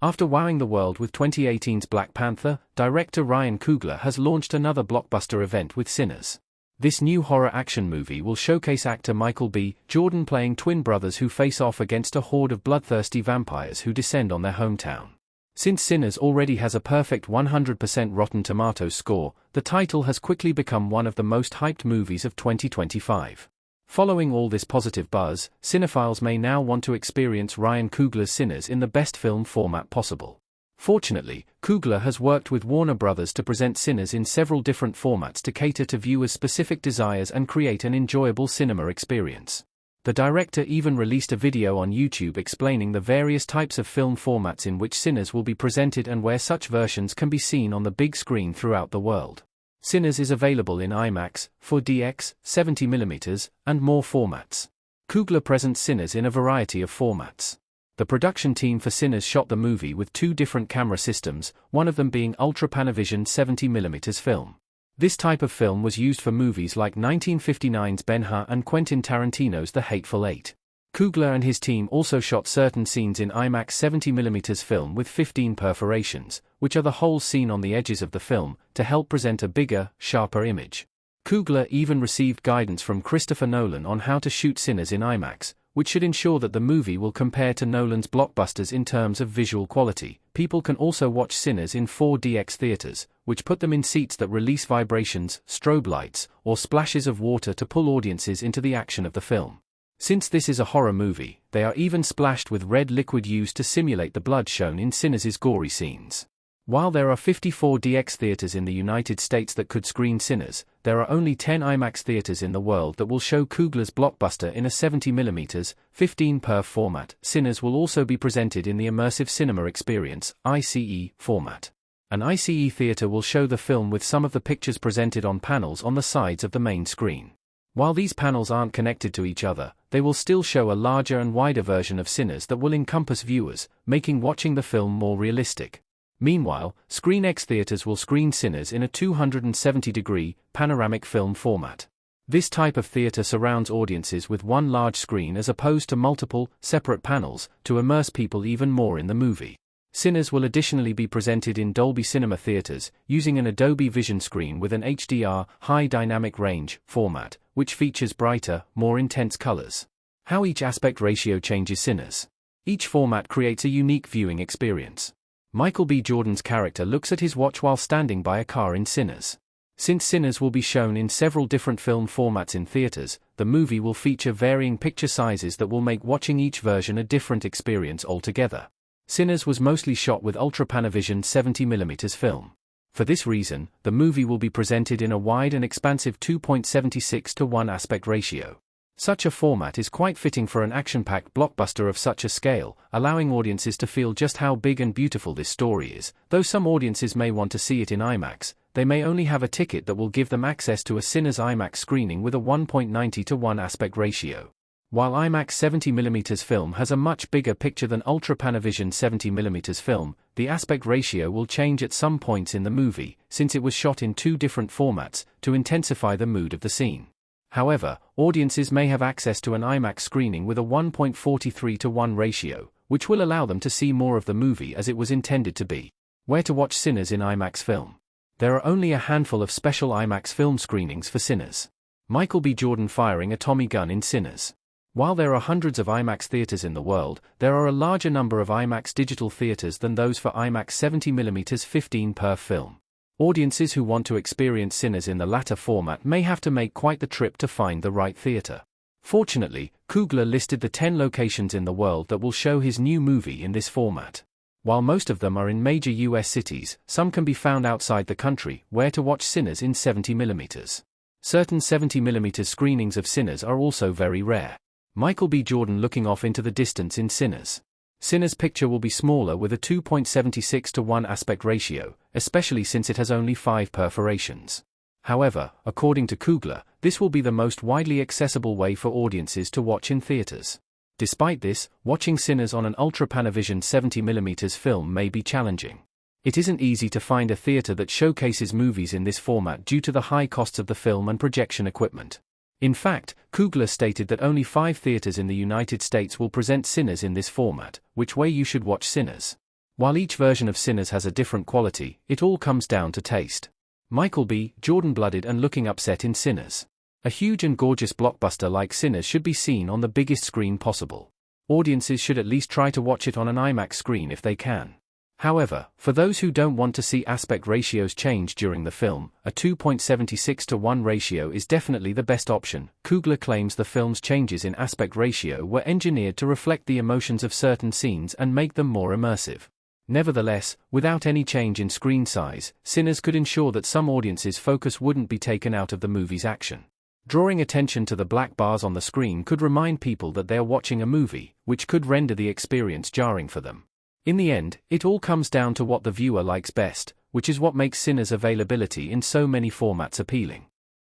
After wowing the world with 2018's Black Panther, director Ryan Coogler has launched another blockbuster event with Sinners. This new horror action movie will showcase actor Michael B. Jordan playing twin brothers who face off against a horde of bloodthirsty vampires who descend on their hometown. Since Sinners already has a perfect 100% Rotten Tomatoes score, the title has quickly become one of the most hyped movies of 2025. Following all this positive buzz, cinephiles may now want to experience Ryan Coogler's Sinners in the best film format possible. Fortunately, Coogler has worked with Warner Bros. To present Sinners in several different formats to cater to viewers' specific desires and create an enjoyable cinema experience. The director even released a video on YouTube explaining the various types of film formats in which Sinners will be presented and where such versions can be seen on the big screen throughout the world. Sinners is available in IMAX, 4DX, 70mm, and more formats. Coogler presents Sinners in a variety of formats. The production team for Sinners shot the movie with two different camera systems, one of them being Ultra Panavision 70mm film. This type of film was used for movies like 1959's Ben-Hur and Quentin Tarantino's The Hateful Eight. Coogler and his team also shot certain scenes in IMAX 70mm film with 15 perforations, which are the holes seen on the edges of the film, to help present a bigger, sharper image. Coogler even received guidance from Christopher Nolan on how to shoot Sinners in IMAX, which should ensure that the movie will compare to Nolan's blockbusters in terms of visual quality. People can also watch Sinners in 4DX theaters, which put them in seats that release vibrations, strobe lights, or splashes of water to pull audiences into the action of the film. Since this is a horror movie, they are even splashed with red liquid used to simulate the blood shown in Sinners' gory scenes. While there are 54 DX theaters in the United States that could screen Sinners, there are only 10 IMAX theaters in the world that will show Coogler's blockbuster in a 70mm, 15 perf format. Sinners will also be presented in the Immersive Cinema Experience, ICE, format. An ICE theater will show the film with some of the pictures presented on panels on the sides of the main screen. While these panels aren't connected to each other, they will still show a larger and wider version of Sinners that will encompass viewers, making watching the film more realistic. Meanwhile, ScreenX theaters will screen Sinners in a 270-degree, panoramic film format. This type of theater surrounds audiences with one large screen as opposed to multiple, separate panels, to immerse people even more in the movie. Sinners will additionally be presented in Dolby Cinema theaters, using an Adobe Vision screen with an HDR, High Dynamic Range, format, which features brighter, more intense colors. How each aspect ratio changes Sinners. Each format creates a unique viewing experience. Michael B. Jordan's character looks at his watch while standing by a car in Sinners. Since Sinners will be shown in several different film formats in theaters, the movie will feature varying picture sizes that will make watching each version a different experience altogether. Sinners was mostly shot with Ultra Panavision 70mm film. For this reason, the movie will be presented in a wide and expansive 2.76:1 aspect ratio. Such a format is quite fitting for an action-packed blockbuster of such a scale, allowing audiences to feel just how big and beautiful this story is. Though some audiences may want to see it in IMAX, they may only have a ticket that will give them access to a Sinners IMAX screening with a 1.90:1 aspect ratio. While IMAX 70mm film has a much bigger picture than Ultra Panavision 70mm film, the aspect ratio will change at some points in the movie, since it was shot in two different formats, to intensify the mood of the scene. However, audiences may have access to an IMAX screening with a 1.43:1 ratio, which will allow them to see more of the movie as it was intended to be. Where to watch Sinners in IMAX film? There are only a handful of special IMAX film screenings for Sinners. Michael B. Jordan firing a Tommy gun in Sinners. While there are hundreds of IMAX theaters in the world, there are a larger number of IMAX digital theaters than those for IMAX 70mm 15 perf film. Audiences who want to experience Sinners in the latter format may have to make quite the trip to find the right theater. Fortunately, Coogler listed the 10 locations in the world that will show his new movie in this format. While most of them are in major US cities, some can be found outside the country, where to watch Sinners in 70mm. Certain 70mm screenings of Sinners are also very rare. Michael B. Jordan looking off into the distance in Sinners. Sinners' picture will be smaller with a 2.76:1 aspect ratio, especially since it has only 5 perforations. However, according to Coogler, this will be the most widely accessible way for audiences to watch in theaters. Despite this, watching Sinners on an Ultra Panavision 70mm film may be challenging. It isn't easy to find a theater that showcases movies in this format due to the high costs of the film and projection equipment. In fact, Coogler stated that only 5 theaters in the United States will present Sinners in this format. Which way you should watch Sinners? While each version of Sinners has a different quality, it all comes down to taste. Michael B. Jordan blooded and looking upset in Sinners. A huge and gorgeous blockbuster like Sinners should be seen on the biggest screen possible. Audiences should at least try to watch it on an IMAX screen if they can. However, for those who don't want to see aspect ratios change during the film, a 2.76:1 ratio is definitely the best option. Coogler claims the film's changes in aspect ratio were engineered to reflect the emotions of certain scenes and make them more immersive. Nevertheless, without any change in screen size, Sinners could ensure that some audiences' focus wouldn't be taken out of the movie's action. Drawing attention to the black bars on the screen could remind people that they are watching a movie, which could render the experience jarring for them. In the end, it all comes down to what the viewer likes best, which is what makes Sinners' availability in so many formats appealing.